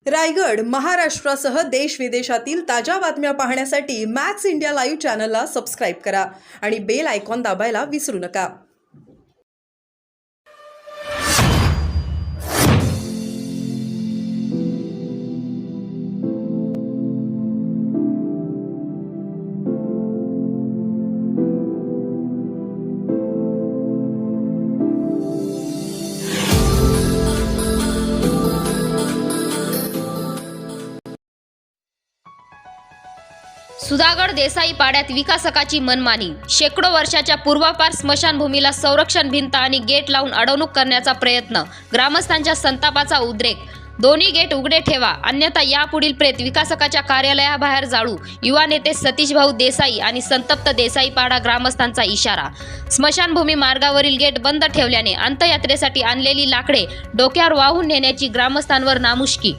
रायगड महाराष्ट्रासह देश विदेशातील ताज्या बातम्या पाहण्यासाठी मॅक्स इंडिया लाईव्ह चॅनलला सबस्क्राईब करा आणि बेल आयकॉन दाबायला विसरू नका। सुधागड देसाई पाड्यात विकासकाची मनमानी। शेकडो वर्षाच्या पूर्वापार स्मशानभूमीला संरक्षण भिंत आणि गेट लावून अडवणूक करण्याचा प्रयत्न। ग्रामस्थांच्या संतापाचा उद्रेक। दोन्ही गेट उघडे ठेवा, अन्यथा यापुढील प्रेत विकासकाच्या कार्यालयाबाहेर जाळू। युवा नेते सतीश भाऊ देसाई आणि संतप्त देसाई पाडा ग्रामस्थांचा इशारा। स्मशानभूमी मार्गावरील गेट बंद ठेवल्याने अंत्ययात्रेसाठी आणलेली लाकडे डोक्यावर वाहून नेण्याची ग्रामस्थांवर नामुष्की।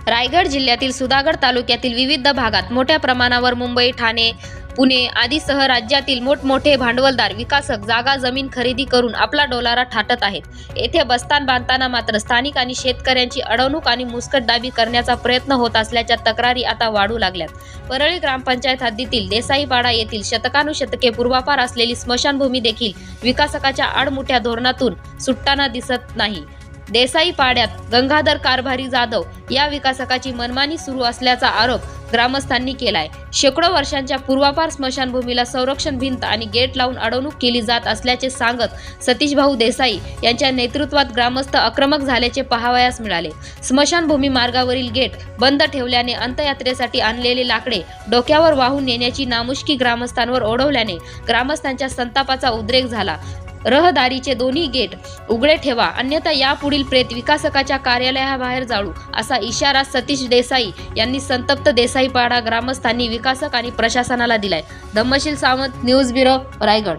रायगड जिल्ह्यातील सुधागड तालुक्यातील विविध भागात मोठ्या प्रमाणावर मुंबई, ठाणे, पुणे आदीसह राज्यातील मोठमोठे भांडवलदार विकासक जागा जमीन खरेदी करून आपला डोलारा थाटत आहेत। येथे बस्तान बांधताना मात्र स्थानिक आणि शेतकऱ्यांची अडवणूक आणि मुस्कटदाबी करण्याचा प्रयत्न होत असल्याच्या तक्रारी आता वाढू लागल्यात। परळी ग्रामपंचायत हद्दीतील देसाईपाडा येथील शतकानुशतके पूर्वापार असलेली स्मशानभूमी देखील विकासकाच्या आडमुठ्या धोरणातून सुटताना दिसत नाही। देसाई पाड्यात गंगाधर कारभारी जाधव या विकासकाची मनमानी सुरू असल्याचा आरोप ग्रामस्थांनी केलाय। शेकडो वर्षांच्या पूर्वापार स्मशानभूमीला संरक्षण भिंत आणि गेट लावून अडवणूक केली जात असल्याचे सांगत सतीश भाऊ देसाई यांच्या नेतृत्वात ग्रामस्थ आक्रमक झाल्याचे पाहावयास मिळाले। स्मशानभूमी मार्गावरील गेट बंद ठेवल्याने अंत्ययात्रेसाठी आणलेले लाकडे डोक्यावर वाहून नेण्याची नामुष्की ग्रामस्थांवर ओढवल्याने ग्रामस्थांच्या संतापाचा उद्रेक झाला। रहदारीचे दोन्ही गेट उघडे ठेवा, अन्यथा यापुढील प्रेत विकासकाच्या कार्यालयाबाहेर जाळू, असा इशारा सतीश देसाई यांनी संतप्त देसाईपाडा ग्रामस्थांनी विकासक आणि प्रशासनाला दिलाय। Dhammasheel Sawant, news bureau, Raigad.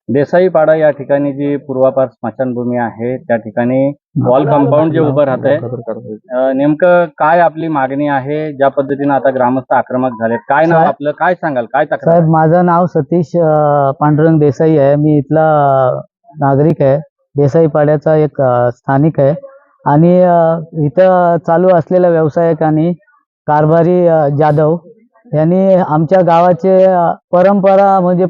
देसाईपाडा या ठिकाणी जी पूर्वापार स्मशानभूमी आहे त्या ठिकाणी वॉल कंपाऊंड जे उभं राहतंय, नेमकं काय आपली मागणी आहे? ज्या पद्धतीने आता ग्रामस्थ आक्रमक झालेत, काय नाव आपलं, काय सांगाल, काय तक्रार? साहेब, माझं नाव सतीश पांडुरंग देसाई आहे। मी इथला नागरिक आहे, देसाईपाड्याचा एक स्थानिक आहे आणि इथं चालू असलेल्या व्यावसायिकांनी कारभारी जाधव यांनी आमच्या गावाचे परंपरा म्हणजे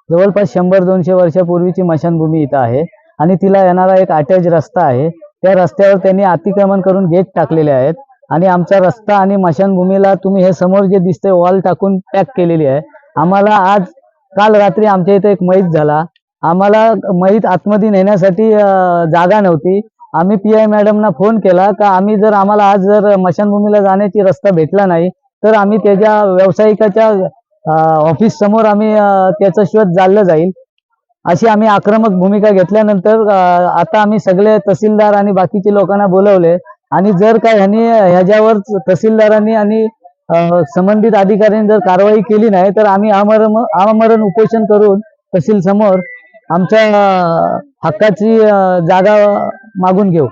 जवळपास 100-200 वर्षापूर्वीची स्मशानभूमी इथं आहे आणि तिला येणारा एक अटॅच रस्ता आहे। त्या रस्त्यावर त्यांनी अतिक्रमण करून गेट टाकलेले आहेत आणि आमचा रस्ता आणि स्मशानभूमीला तुम्ही हे समोर जे दिसते वॉल टाकून पॅक केलेली आहे। आम्हाला काल रात्री आमच्या इथे एक मैत झाला, आम्हाला मैत आतमध्ये नेण्यासाठी जागा नव्हती। आम्ही PI मॅडमना फोन केला का आम्हाला आज जर स्मशानभूमीला जाण्याची रस्ता भेटला नाही तर आम्ही त्याच्या व्यावसायिकाच्या ऑफिस समोर आम्ही त्याचा शोध चालला जाईल, अशी आम्ही आक्रमक भूमिका घेतल्यानंतर आता आम्ही सगळे तहसीलदार आणि बाकीचे लोकांना बोलवले आणि जर काय ह्याच्यावर तहसीलदारांनी आणि संबंधित अधिकाऱ्यांनी जर कारवाई केली नाही तर आम्ही आमरण उपोषण करून तहसील समोर आमच्या हक्काची जागा मागून घेऊ।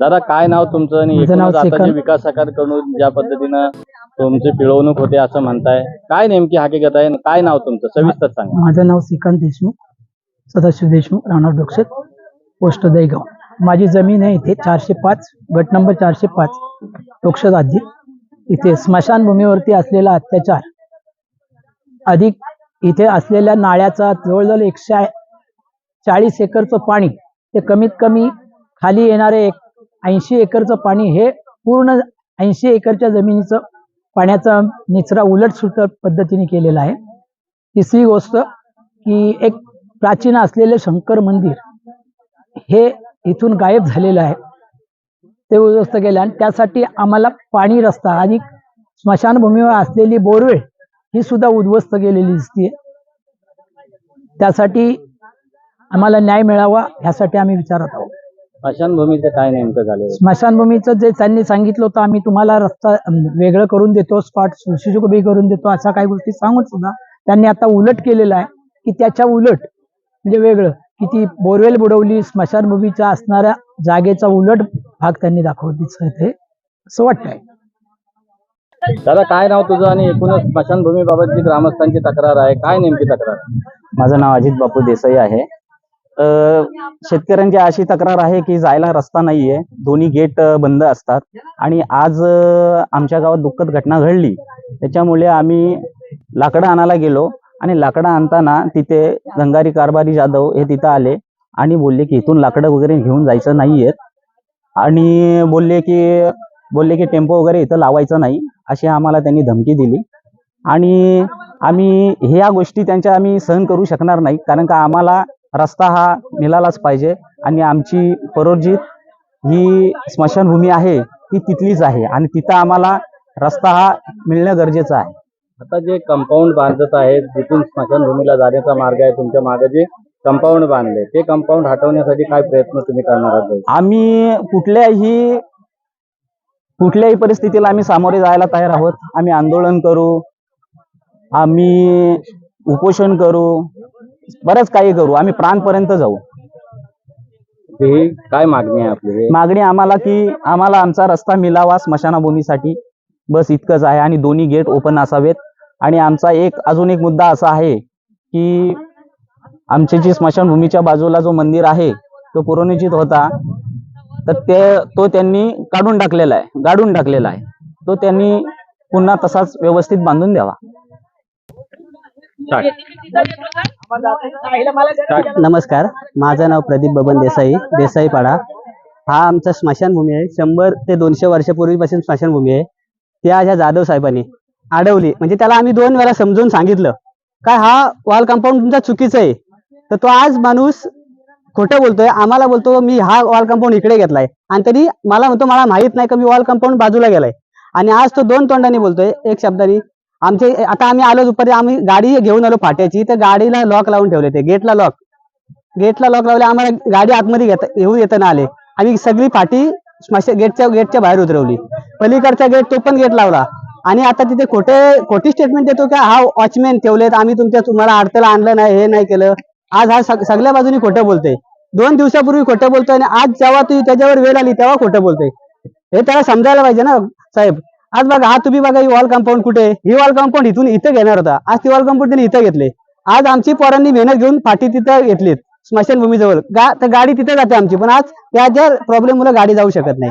दादा, काय नाव तुमचं आणि विकासकांकडून ज्या पद्धतीनं तुमची पिळवणूक होते असं म्हणताय, काय नेमकी हकीकत आहे? काय नाव तुमचं, सविस्तर सांगा। माझं नाव श्रीकांत देशमुख, सदाशिव देशमुख, राहणार डोक्षेत, पोस्ट दहीगाव। माझी जमीन आहे इथे 405 गट नंबर 405 डोक्षेत आजी। इथे स्मशानभूमीवरती असलेला अत्याचार, अधिक इथे असलेल्या नाळ्याचा जवळजवळ 140 एकरचं पाणी, ते कमीत कमी खाली येणारे 80 एकरचं पाणी, हे पूर्ण 80 एकरच्या जमिनीचं पाण्याचा निचरा उलटसुलट पद्धतीने केलेला आहे। तिसरी गोष्ट की एक प्राचीन असलेले शंकर मंदिर हे इथून गायब झालेलं आहे, ते उद्ध्वस्त केलं आणि त्यासाठी आम्हाला पाणी रस्ता आणि स्मशानभूमीवर असलेली बोरवेळ ही सुद्धा उद्ध्वस्त केलेली दिसते। त्यासाठी आम्हाला न्याय मिळावा यासाठी आम्ही विचारत आहोत। स्मशानभूमीचं काय नेमकं झालं? स्मशानभूमीचं जे त्यांनी सांगितलं होतं आम्ही तुम्हाला रस्ता वेगळं करून देतो, स्पॉट सुशोभी करून देतो, अशा काही गोष्टी सांगून सुद्धा त्यांनी आता उलट केलेलं आहे की त्याच्या उलट म्हणजे वेगळं की ती बोरवेल बुडवली, स्मशानभूमीच्या असणाऱ्या जागेचा उलट भाग त्यांनी दाखवत दिसत आहे असं वाटतंय। दादा काय नाव तुझं आणि एकूणच स्मशानभूमीबाबत जी ग्रामस्थांची तक्रार आहे, काय नेमकी तक्रार आहे? माझं नाव अजित बापू देसाई आहे. शेतकऱ्यांची अशी तक्रार आहे की जायला रस्ता नाहीये, दोन्ही गेट बंद असतात आणि आज आमच्या गावात दुःखद घटना घडली. त्याच्यामुळे आम्ही लाकडं आणायला गेलो आणि लाकडं आणताना तिथे गंगारी कारभारी जाधव हे तिथं आले आणि बोलले की इथून लाकडं वगैरे घेऊन जायचं नाहीये आणि बोलले की टेम्पो वगैरे इथं लावायचं नाही, अशी आम्हाला त्यांनी धमकी दिली. आणि आम्ही ह्या गोष्टी त्यांच्या आम्ही सहन करू शकणार नाही, कारण का आम्हाला रस्ता हा मिळालाच पाहिजे आणि आमची परोजित ही स्मशानभूमी आहे ती तिथलीच आहे आणि तिथं आम्हाला रस्ता हा मिळणं गरजेचं आहे. आता जे कंपाऊंड बांधत आहेत, जिथून स्मशानभूमीला जाण्याचा मार्ग आहे, तुमच्या मागे जे कंपाऊंड बांधले ते कंपाऊंड हटवण्यासाठी काय प्रयत्न तुम्ही करणार आहात? आम्ही कुठल्याही परिस्थितीला आम्ही सामोरे जायला तयार आहोत. आम्ही आंदोलन करू, आम्ही उपोषण करू, बरंच काही करू, आम्ही प्राणपर्यंत जाऊ. ही काय मागणी आहे आपली? मागणी आम्हाला की आम्हाला आमचा रस्ता मिळावा स्मशानभूमीसाठी, बस इतकंच आहे. आणि दोन्ही गेट ओपन असावेत. आणि आमचा अजून एक मुद्दा असा आहे की आमची जी स्मशानभूमीच्या बाजूला जो मंदिर आहे तो पुनरुज्जीत होता, तर तो त्यांनी गाडून टाकलेला आहे. तो त्यांनी पुन्हा तसाच व्यवस्थित बांधून द्यावा. नमस्कार, माझं नाव प्रदीप बबन देसाईपाडा. हा आमचा स्मशानभूमी आहे. 100 ते 200 वर्षापूर्वीपासून स्मशानभूमी आहे. त्या ह्या जाधव साहेबांनी अडवली, म्हणजे त्याला आम्ही 2 वेळा समजून सांगितलं काय हा वॉल कंपाऊंड तुमचा चुकीचं आहे, तर तो आज माणूस खोटं बोलतोय. आम्हाला बोलतो मी हा वॉल कंपाऊंड इकडे घेतलाय आणि तरी मला म्हणतो मला माहित नाही का मी वॉल कंपाऊंड बाजूला गेलाय. आणि आज तो 2 तोंडाने बोलतोय, एक शब्दाने. आता आम्ही आलो दुपारी, आम्ही गाडी घेऊन आलो फाट्याची, तर गाडीला लॉक लावून ठेवले, ते गेटला लॉक लावले. आम्हाला गाडी आतमध्ये येऊ येताना आले. आम्ही सगळी फाटी गेटच्या बाहेर उतरवली. पलीकडचा गेट तो पण गेट लावला. आणि आता तिथे खोटी स्टेटमेंट देतो की हा वॉचमॅन ठेवलेत, आम्ही तुम्हाला अडथळा आणलं नाही, हे नाही केलं. आज हा सगळ्या बाजूनी खोटं बोलतोय. 2 दिवसापूर्वी खोटं बोलतोय आणि आज जेव्हा त्याच्यावर वेळ आली तेव्हा खोटं बोलतोय. हे त्याला समजायला पाहिजे ना साहेब. आज बघा, हा तुम्ही बघा, ही वॉल कंपाऊंड कुठे, ही वॉल कंपाऊंड इथं घेणार होता, आज ती वॉल कंपाऊंड त्यांनी इथं घेतले. आज आमची पोरांनी मेहनत घेऊन फाटी तिथं घेतलीत स्मशानभूमीजवळ, तर गाडी तिथे जाते आमची, पण आज त्याच्या प्रॉब्लेम मुळे गाडी जाऊ शकत नाही.